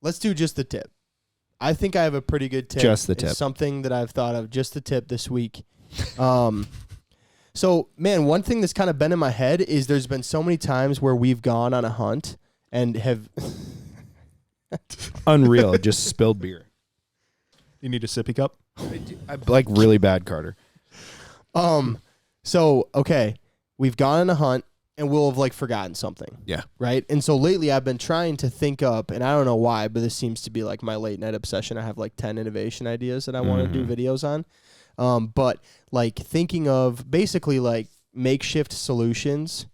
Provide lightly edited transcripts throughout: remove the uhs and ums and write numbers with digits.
Let's do just the tip. I think I have a pretty good tip. Just the tip. It's something that I've thought of, just the tip this week. So, man, one thing that's kind of been in my head is there's been so many times where we've gone on a hunt and have... Unreal. Just spilled beer. You need a sippy cup? I'm like really bad, Carter. So, okay, we've gone on a hunt and we'll have like forgotten something. Yeah. Right? And so lately I've been trying to think up, and I don't know why, but this seems to be like my late night obsession. I have like 10 innovation ideas that I want to do videos on. But like thinking of basically like makeshift solutions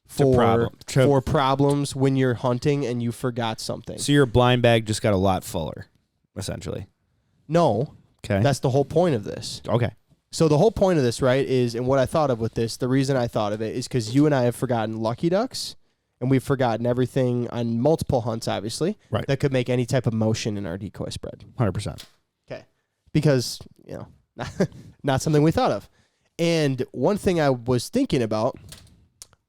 for problems when you're hunting and you forgot something. So your blind bag just got a lot fuller, essentially. No. Okay. That's the whole point of this. Okay. So the whole point of this, right, is, and what I thought of with this, the reason I thought of it is because you and I have forgotten lucky ducks, and we've forgotten everything on multiple hunts, obviously, right, that could make any type of motion in our decoy spread. 100%. Okay. Because, you know, not something we thought of. And one thing I was thinking about,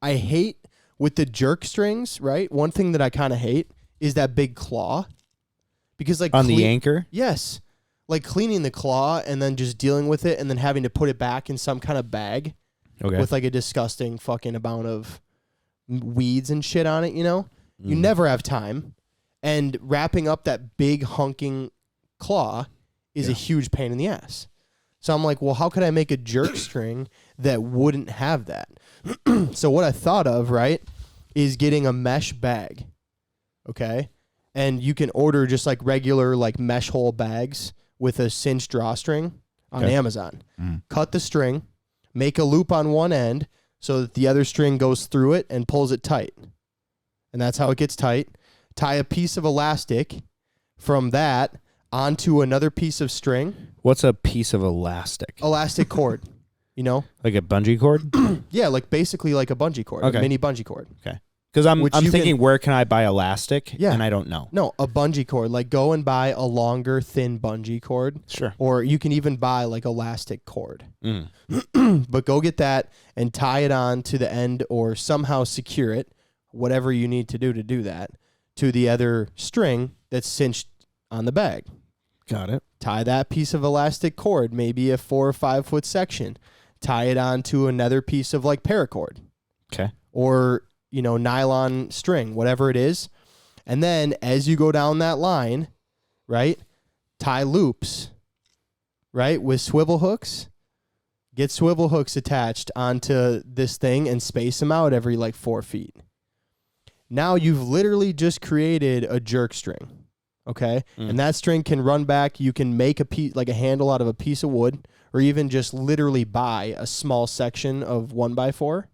I hate with the jerk strings, right? One thing that I kind of hate is that big claw. Because like on the anchor? Yes. Like cleaning the claw and then just dealing with it and then having to put it back in some kind of bag with like a disgusting fucking amount of weeds and shit on it, you know? You never have time. And wrapping up that big hunking claw is a huge pain in the ass. So I'm like, well, how could I make a jerk string that wouldn't have that? So what I thought of, right, is getting a mesh bag, okay? And you can order just like regular like mesh hole bags with a cinched drawstring on Amazon. Cut the string, make a loop on one end so that the other string goes through it and pulls it tight. And that's how it gets tight. Tie a piece of elastic from that onto another piece of string. What's a piece of elastic? Elastic cord, you know? Like a bungee cord? Yeah, like basically like a bungee cord, a mini bungee cord. Okay. Because I'm thinking, where can I buy elastic? Yeah. And I don't know. No, a bungee cord. Like go and buy a longer, thin bungee cord. Sure. Or you can even buy like elastic cord. But go get that and tie it on to the end or somehow secure it, whatever you need to do that, to the other string that's cinched on the bag. Got it. Tie that piece of elastic cord, maybe a 4 or 5 foot section. Tie it on to another piece of like paracord. Okay. Or, you know, nylon string, whatever it is. And then as you go down that line, right, tie loops, right, with swivel hooks. Get swivel hooks attached onto this thing and space them out every like 4 feet. Now you've literally just created a jerk string, okay? And that string can run back. You can make a piece, like a handle out of a piece of wood, or even just literally buy a small section of 1x4,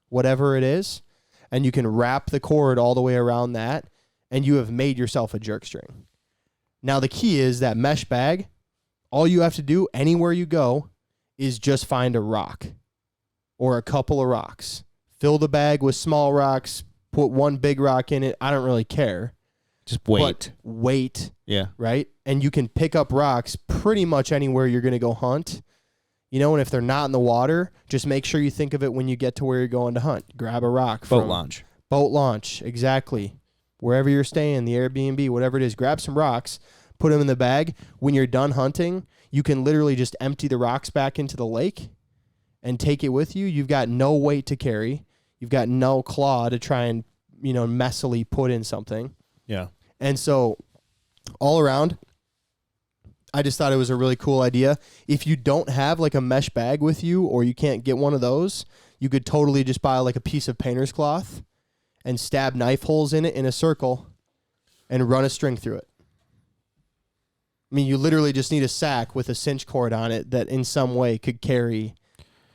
whatever it is, and you can wrap the cord all the way around that, and you have made yourself a jerk string. Now the key is that mesh bag, all you have to do anywhere you go is just find a rock or a couple of rocks. Fill the bag with small rocks, put one big rock in it. I don't really care. Just wait. But wait. Yeah. Right? And you can pick up rocks pretty much anywhere you're going to go hunt. You know, and if they're not in the water, just make sure you think of it when you get to where you're going to hunt. Grab a rock. Boat launch. Boat launch, exactly. Wherever you're staying, the Airbnb, whatever it is, grab some rocks, put them in the bag. When you're done hunting, you can literally just empty the rocks back into the lake and take it with you. You've got no weight to carry. You've got no claw to try and, you know, messily put in something. Yeah. And so all around, I just thought it was a really cool idea. If you don't have like a mesh bag with you or you can't get one of those, you could totally just buy like a piece of painter's cloth and stab knife holes in it in a circle and run a string through it. I mean, you literally just need a sack with a cinch cord on it that in some way could carry,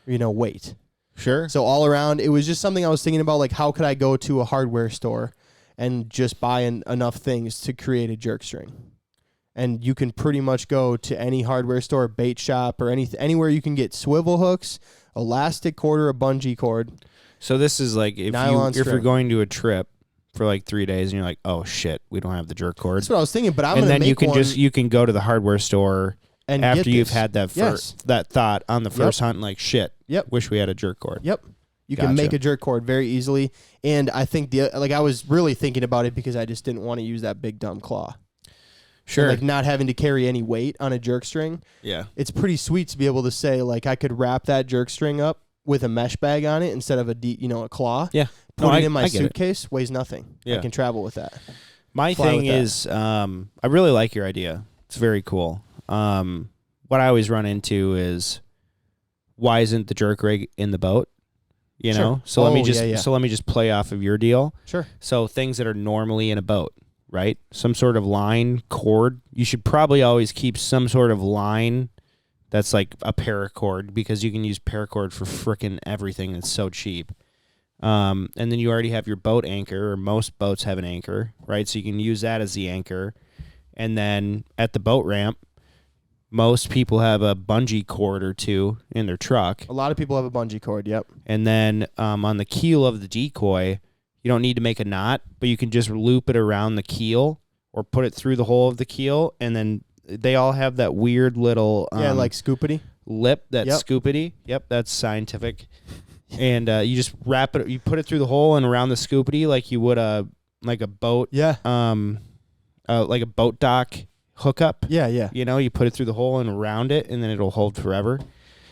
you know, weight. Sure. So all around, it was just something I was thinking about, like how could I go to a hardware store and just buy enough things to create a jerk string? And you can pretty much go to any hardware store, bait shop, or anywhere you can get swivel hooks, elastic cord, or a bungee cord. So this is like if you're going to a trip for like 3 days and you're like, oh shit, we don't have the jerk cord. That's what I was thinking. But I'm and gonna then you can go to the hardware store and after you've had that that thought on the first hunt, like shit. Yep. Wish we had a jerk cord. Yep. You can make a jerk cord very easily. And I think I was really thinking about it because I just didn't want to use that big dumb claw. Sure. And not having to carry any weight on a jerk string. Yeah. It's pretty sweet to be able to say, I could wrap that jerk string up with a mesh bag on it instead of a claw. Yeah. Put it in my suitcase, weighs nothing. Yeah. I can travel with that. My thing is, I really like your idea. It's very cool. What I always run into is, why isn't the jerk rig in the boat? You know? So let me just play off of your deal. Sure. So things that are normally in a boat, right? Some sort of line, cord. You should probably always keep some sort of line that's like a paracord, because you can use paracord for frickin' everything. It's so cheap. And then you already have your boat anchor, or most boats have an anchor, right? So you can use that as the anchor. And then at the boat ramp, most people have a bungee cord or two in their truck. A lot of people have a bungee cord, yep. And then on the keel of the decoy, you don't need to make a knot, but you can just loop it around the keel or put it through the hole of the keel. And then they all have that weird little... like scoopity? Lip, scoopity. Yep, that's scientific. And you just wrap it, you put it through the hole and around the scoopity like you would a boat. Yeah. Like a boat dock hookup. Yeah, yeah. You put it through the hole and around it, and then it'll hold forever.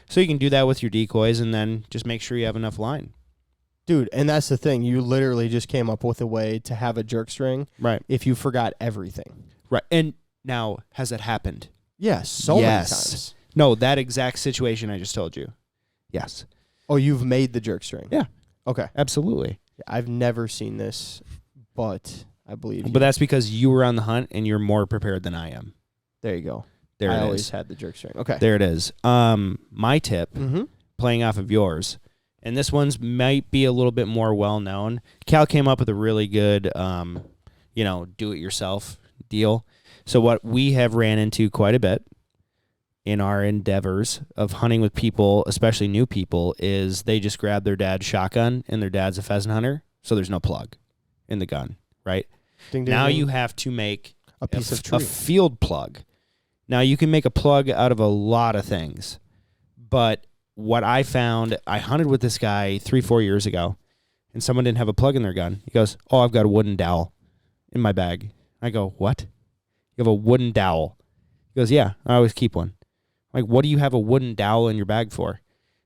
So you can do that with your decoys, and then just make sure you have enough line. Dude, and that's the thing. You literally just came up with a way to have a jerk string. Right. If you forgot everything. Right. And now, has that happened? Yes, so many times. No, that exact situation I just told you. Yes. Oh, you've made the jerk string? Yeah. Okay. Absolutely. I've never seen this, but I believe you. But that's because you were on the hunt and you're more prepared than I am. There you go. I always had the jerk string. Okay. There it is. My tip, playing off of yours, and this one's might be a little bit more well-known. Cal came up with a really good, do-it-yourself deal. So what we have ran into quite a bit in our endeavors of hunting with people, especially new people, is they just grab their dad's shotgun, and their dad's a pheasant hunter, so there's no plug in the gun, right? Ding, ding, now ding. You have to make a piece of tree. A field plug. Now you can make a plug out of a lot of things, but what I found, I hunted with this guy 3-4 years ago, and someone didn't have a plug in their gun. He goes, "Oh, I've got a wooden dowel in my bag." I go, "What? You have a wooden dowel?" He goes, "Yeah, I always keep one." I'm like, "What do you have a wooden dowel in your bag for?"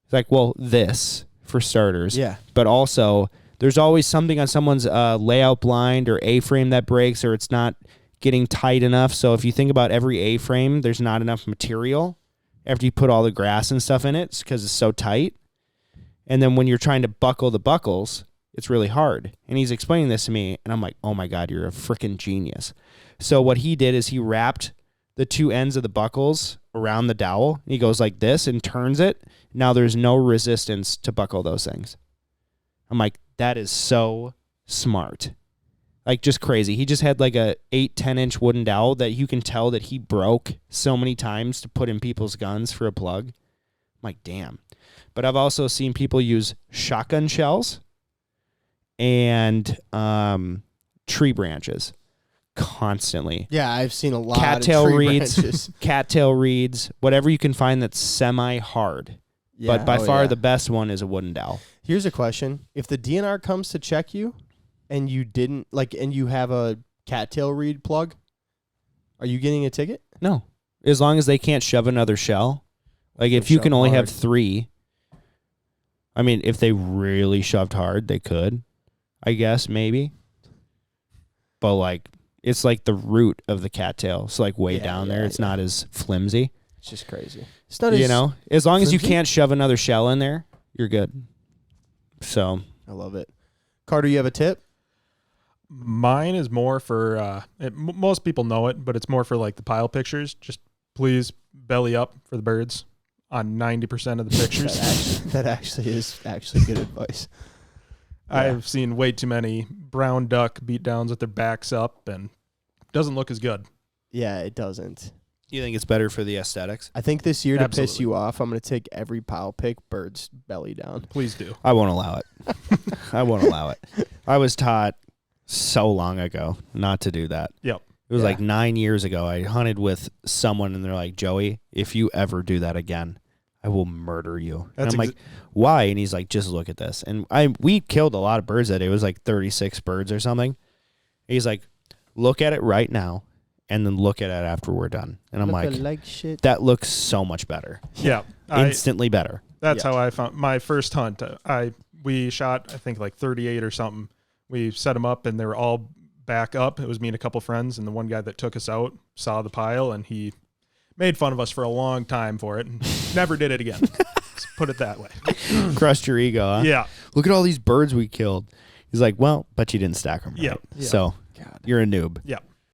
He's like, "Well, this, for starters. Yeah. But also, there's always something on someone's layout blind or A-frame that breaks, or it's not getting tight enough. So if you think about every A-frame, there's not enough material after you put all the grass and stuff in it because it's so tight. And then when you're trying to buckle the buckles, it's really hard." And he's explaining this to me, and I'm like, "Oh my God, you're a freaking genius." So what he did is he wrapped the two ends of the buckles around the dowel. He goes like this and turns it. Now there's no resistance to buckle those things. I'm like, that is so smart. Like, just crazy. He just had like a 8-10 inch wooden dowel that you can tell that he broke so many times to put in people's guns for a plug. I'm like, damn. But I've also seen people use shotgun shells and tree branches constantly. Yeah, I've seen a lot cattail of tree reeds, branches. Cattail reeds, whatever you can find that's semi-hard. Yeah, but by far the best one is a wooden dowel. Here's a question. If the DNR comes to check you and you didn't, and you have a cattail reed plug, are you getting a ticket? No. As long as they can't shove another shell. Like, if you can only have 3, I mean, if they really shoved hard, they could, I guess, maybe. But, like, it's like the root of the cattail. So, like, way down there, it's not as flimsy. It's just crazy. It's not as as long as you can't shove another shell in there, you're good. So. I love it. Carter, you have a tip? Mine is more for, most people know it, but it's more for, like, the pile pictures. Just please belly up for the birds on 90% of the pictures. that actually is good advice. I've seen way too many brown duck beatdowns with their backs up, and it doesn't look as good. Yeah, it doesn't. You think it's better for the aesthetics? I think this year, to piss you off, I'm going to take every pile pick bird's belly down. Please do. I won't allow it. I won't allow it. I was taught so long ago not to do that. Yep. It was like 9 years ago. I hunted with someone, and they're like, "Joey, if you ever do that again, I will murder you. That's and I'm like, why? And he's like, just look at this. And we killed a lot of birds that day. It was like 36 birds or something. He's like, look at it right now, and then look at it after we're done. And I'm like shit. that looks so much better. Yeah. Instantly better. That's how I found my first hunt. We shot, I think, like 38 or something. We set them up, and they were all back up. It was me and a couple friends, and the one guy that took us out saw the pile, and he made fun of us for a long time for it and never did it again. Let's put it that way. Crushed your ego, huh? Yeah. Look at all these birds we killed. He's like, well, but you didn't stack them right. Yeah. So you're a noob. Yeah.